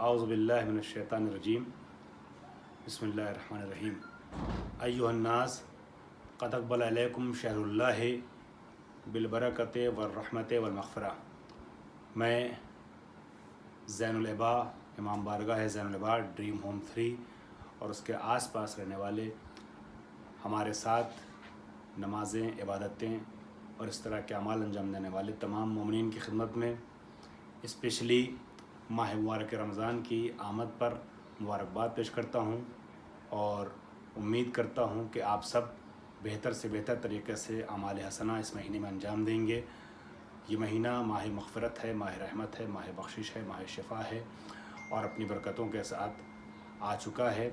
अऊज़ु बिल्लाहि मिनश्शैतानिर्रजीम बिस्मिल्लाहिर्रहमानिर्रहीम। अय्युहन्नास क़द अक़बल अलैकुम शहरुल्लाहि बिलबरकति वर्रहमति वल्मग़फ़िरह। मैं ज़ैनुल इबा इमाम बारगाह ज़ैनुल इबा ड्रीम होम 3 और उसके आसपास रहने वाले हमारे साथ नमाज़ें, इबादतें और इस तरह के अमाल अंजाम देने वाले तमाम मोमिनीन की खिदमत में स्पेशली माह मुबारक रमज़ान की आमद पर मुबारकबाद पेश करता हूँ और उम्मीद करता हूँ कि आप सब बेहतर से बेहतर तरीके से अमाल हसना इस महीने में अंजाम देंगे। ये महीना माह मग़फ़िरत है, माह रहमत है, माह बख्शिश है, माह शिफा है और अपनी बरकतों के साथ आ चुका है।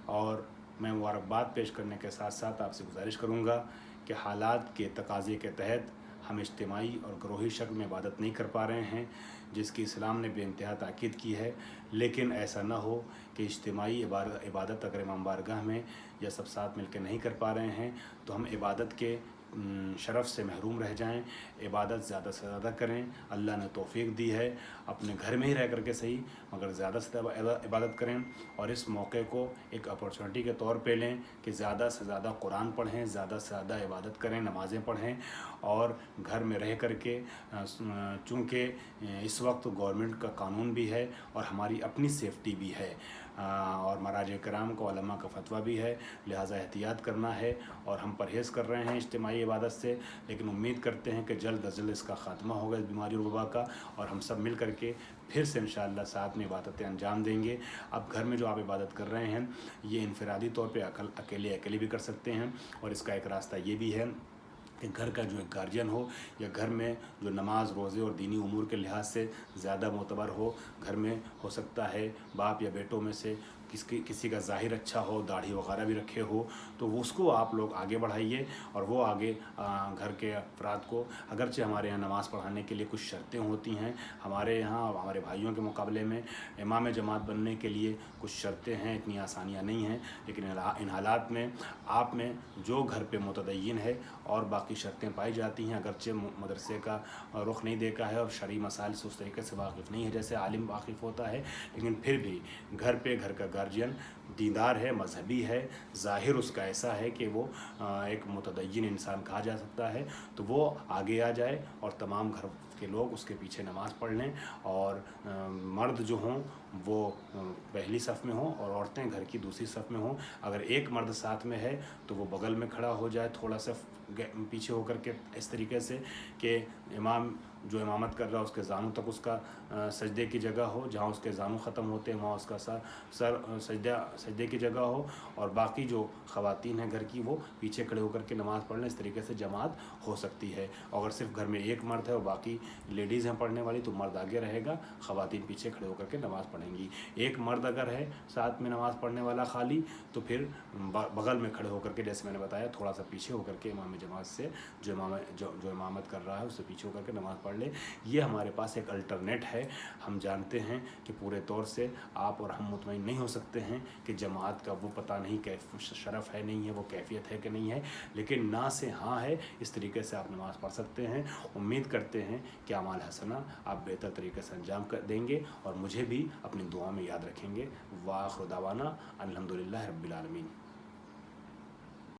और मैं मुबारकबाद पेश करने के साथ साथ आपसे गुजारिश करूँगा कि हालात के तकाज़े के तहत हम इज्तिमाई और ग्रोही शक्ल में इबादत नहीं कर पा रहे हैं, जिसकी इस्लाम ने बेइंतहा ताकीद की है। लेकिन ऐसा ना हो कि इज्तिमाई इबादत अगर इमाम बारगाह में या सब साथ मिलकर नहीं कर पा रहे हैं तो हम इबादत के शरफ़ से महरूम रह जाएं। इबादत ज़्यादा से ज़्यादा करें। अल्लाह ने तौफ़ीक दी है, अपने घर में ही रह करके सही मगर ज़्यादा से ज़्यादा इबादत करें और इस मौके को एक अपॉर्चुनिटी के तौर पे लें कि ज़्यादा से ज़्यादा कुरान पढ़ें, ज़्यादा से ज़्यादा इबादत करें, नमाज़ें पढ़ें और घर में रह करके चूँकि इस वक्त गवर्नमेंट का कानून भी है और हमारी अपनी सेफ्टी भी है और मराज कराम को उलमा का फतवा भी है, लिहाजा एहतियात करना है और हम परहेज़ कर रहे हैं इज्तिमाई इबादत से। लेकिन उम्मीद करते हैं कि जल्द अज जल्द इसका ख़ात्मा होगा इस बीमारी और वबा का और हम सब मिल करके फिर से इंशाअल्लाह साथ में इबादतें अंजाम देंगे। अब घर में जो आप इबादत कर रहे हैं ये इनफरादी तौर पे अकेले भी कर सकते हैं और इसका एक रास्ता ये भी है कि घर का जो एक गार्जियन हो या घर में जो नमाज, रोज़े और दीनी उमूर के लिहाज से ज़्यादा मोतबर हो, घर में हो सकता है बाप या बेटों में से किसी का ज़ाहिर अच्छा हो, दाढ़ी वगैरह भी रखे हो, तो उसको आप लोग आगे बढ़ाइए और वो आगे घर के अफराद को, अगरचे हमारे यहाँ नमाज़ पढ़ाने के लिए कुछ शर्तें होती हैं, हमारे यहाँ हमारे भाइयों के मुकाबले में इमाम जमात बनने के लिए कुछ शर्तें हैं, इतनी आसानियाँ नहीं हैं। लेकिन इन हालात में आप में जो घर पे मुतदय्यिन है और बाकी शर्तें पाई जाती हैं, अगरचे मदरसे का रुख नहीं देखा है और शरई मसाइल से उस तरीके से वाकिफ़ नहीं है जैसे आलिम वाकिफ़ होता है, लेकिन फिर भी घर पे घर का गार्जियन दीनदार है, मजहबी है, ज़ाहिर उसका ऐसा है कि वो एक मुतदय्यिन इंसान कहा जा सकता है, तो वो आगे आ जाए और तमाम घर के लोग उसके पीछे नमाज़ पढ़ लें और मर्द जो हों वो पहली सफ़ में हों और औरतें घर की दूसरी सफ़ में हों। अगर एक मर्द साथ में है तो वो बगल में खड़ा हो जाए, थोड़ा सा पीछे होकर के, इस तरीके से कि इमाम जो इमामत कर रहा है उसके ज़ानू तक उसका सजदे की जगह हो, जहाँ उसके ज़ानू ख़त्म होते हैं वहाँ उसका सर सजदे की जगह हो और बाकी जो ख़वातीन हैं घर की वो पीछे खड़े होकर के नमाज़ पढ़ लें। इस तरीके से जमात हो सकती है। अगर सिर्फ घर में एक मर्द है और बाकी लेडीज़ हैं पढ़ने वाली तो मर्द आगे रहेगा, ख़वातीन पीछे खड़े होकर के नमाज़ पढ़ेंगी। एक मर्द अगर है साथ में नमाज़ पढ़ने वाला खाली तो फिर बगल में खड़े होकर के, जैसे मैंने बताया, थोड़ा सा पीछे होकर के इमाम जमात से जो इमामत कर रहा है उससे पीछे होकर के नमाज़ पढ़ ले। ये हमारे पास एक अल्टरनेट है। हम जानते हैं कि पूरे तौर से आप और हम मुतमईन नहीं हो सकते हैं कि जमात का वो पता नहीं शरफ़ है नहीं है, वो कैफियत है कि नहीं है, लेकिन ना से हाँ है, इस तरीके से आप नमाज़ पढ़ सकते हैं। उम्मीद करते हैं कि अमाल हसना आप बेहतर तरीके से अंजाम देंगे और मुझे भी अपनी दुआ में याद रखेंगे। व आखिर दावाना अल्हम्दुलिल्लाहि रब्बिल आलमीन।